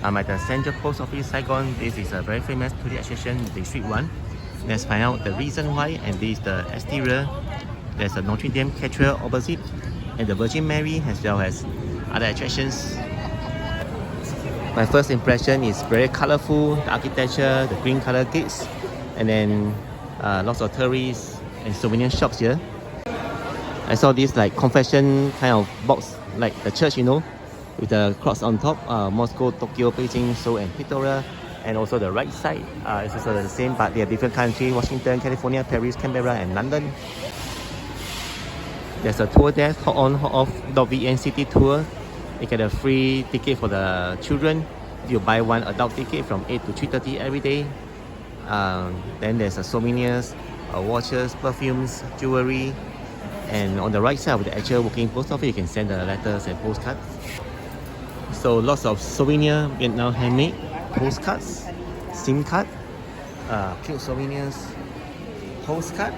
I'm at the Central Post Office, Saigon. This is a very famous tourist attraction, District 1. Let's find out the reason why, and this is the exterior. There's a Notre Dame Cathedral opposite, and the Virgin Mary, as well as other attractions. My first impression is very colorful, the architecture, the green color gates, and then lots of tourists and souvenir shops here. I saw this like confession kind of box, like the church, you know, with the cross on top. Moscow, Tokyo, Beijing, Seoul, and Pretoria. And also the right side is also the same, but they are different countries: Washington, California, Paris, Canberra, and London. There's a tour there, hot on, hot off, .vn City Tour. You get a free ticket for the children. You buy one adult ticket from 8 to 3:30 every day. Then there's souvenirs, watches, perfumes, jewelry. And on the right side of the actual working post office, you can send the letters and postcards. So lots of souvenir, Vietnam handmade, postcards, SIM card, cute souvenirs, postcard,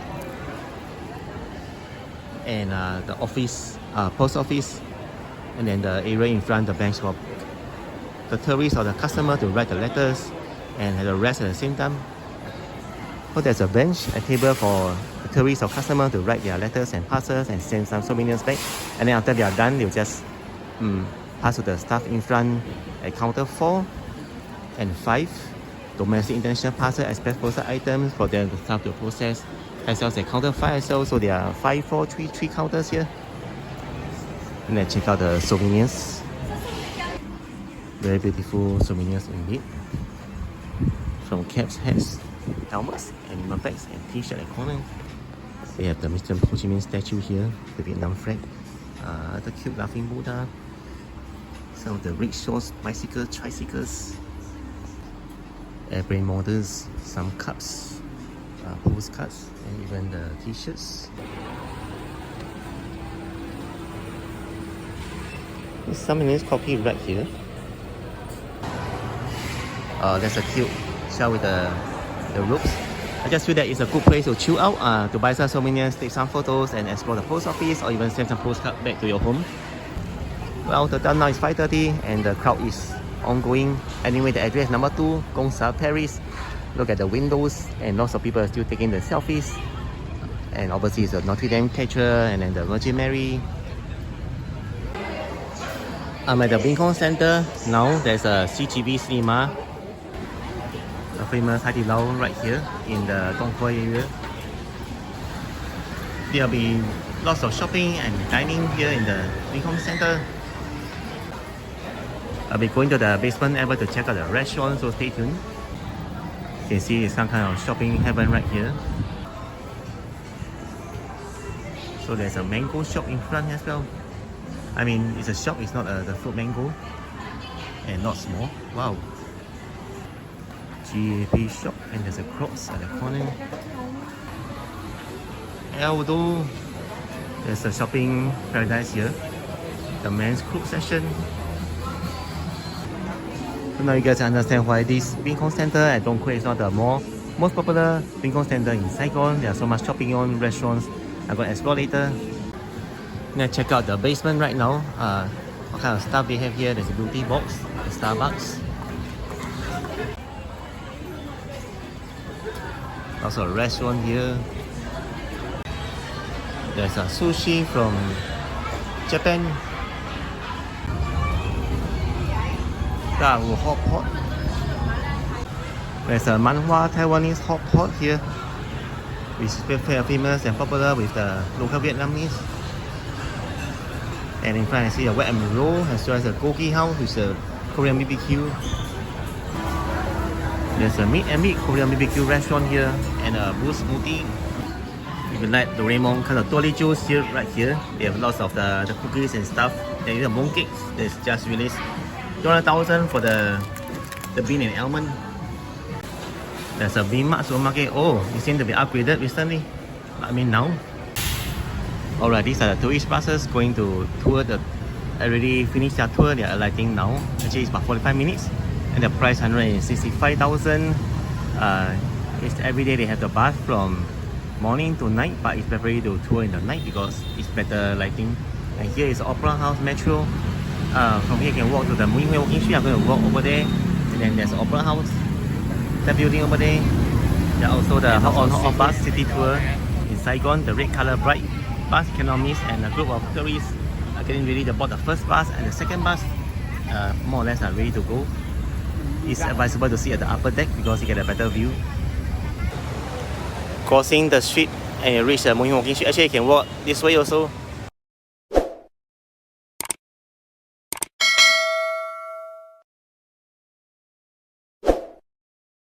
and the office, post office, and then the area in front, the bench for the tourists or the customer to write the letters and have a rest at the same time. So there's a bench, a table for the tourists or customer to write their letters and parcels and send some souvenirs back. And then after they are done, they'll just pass to the staff in front at counter 4 and 5. Domestic international parcel, express postal items for them, the staff to process. As well as at counter 5 as well, so there are 5, 4, 3 counters here. And then check out the souvenirs. Very beautiful souvenirs indeed. From caps, hats, helmets, animal bags, and t-shirt at corner. They have the Mr. Ho Chi Minh statue here, the Vietnam flag, the cute laughing Buddha, some of the rickshaws, bicycles, tricycles, airplane models, some cups, postcards, and even the t-shirts. There's some in this copy right here. There's a cute shell with the ropes. I just feel that it's a good place to chill out, to buy some souvenirs, take some photos, and explore the post office, or even send some postcard back to your home. Well, the time now is 5:30, and the crowd is ongoing. Anyway, the address number 2, Gong Sa, Paris. Look at the windows, and lots of people are still taking the selfies. And obviously, it's the Notre Dame Cathedral, and then the Virgin Mary. I'm at the Binh Khong Center now. There's a CGV cinema, the famous Hai Di Lao right here in the Dong Quai area. There'll be lots of shopping and dining here in the Binh Khong Center. I'll be going to the basement area to check out the restaurant, so stay tuned. You can see it's some kind of shopping heaven right here. So there's a mango shop in front as well. I mean, it's a shop, it's not the fruit mango, and not small. Wow. GAP shop, and there's a Crocs at the corner. Although there's a shopping paradise here, the men's clothes section. So now you guys understand why this Binh Khong Center at Dong Quai is not the most popular Binh Khong Center in Saigon. There's so much shopping on, restaurants. I'm going to explore later. Now check out the basement right now. What kind of stuff they have here. There's a beauty box, a Starbucks. Also a restaurant here. There's a sushi from Japan. Hot pot. There's a manhwa Taiwanese hot pot here, which is very famous and popular with the local Vietnamese. And in front I see a wet and roll, as well as a gogi house, which is a Korean BBQ. There's a meat and meat Korean BBQ restaurant here, and a boost smoothie. If you like the Raymond kind of Dolly juice here, right here, they have lots of the cookies and stuff. There is a mooncake that's just released. 200,000 for the bean and almond. There's a V-Mart supermarket. Oh, it seems to be upgraded recently. I mean now. Alright, these are the tourist buses going to tour the already finished their tour. They are alighting now. Actually, it's about 45 minutes, and the price 165,000. It's every day they have the bus from morning to night, but it's preferred to tour in the night because it's better lighting. And here is Opera House Metro. From here you can walk to the Minh walking street. I'm going to walk over there, and then there's the opera house, that building over there. There are also the hot on hot off bus city tour in Saigon. The red color bright bus cannot miss, and a group of tourists are getting ready to board the first bus, and the second bus more or less are ready to go. It's advisable to sit at the upper deck because you get a better view. Crossing the street and you reach the Minh walking street. Actually you can walk this way also.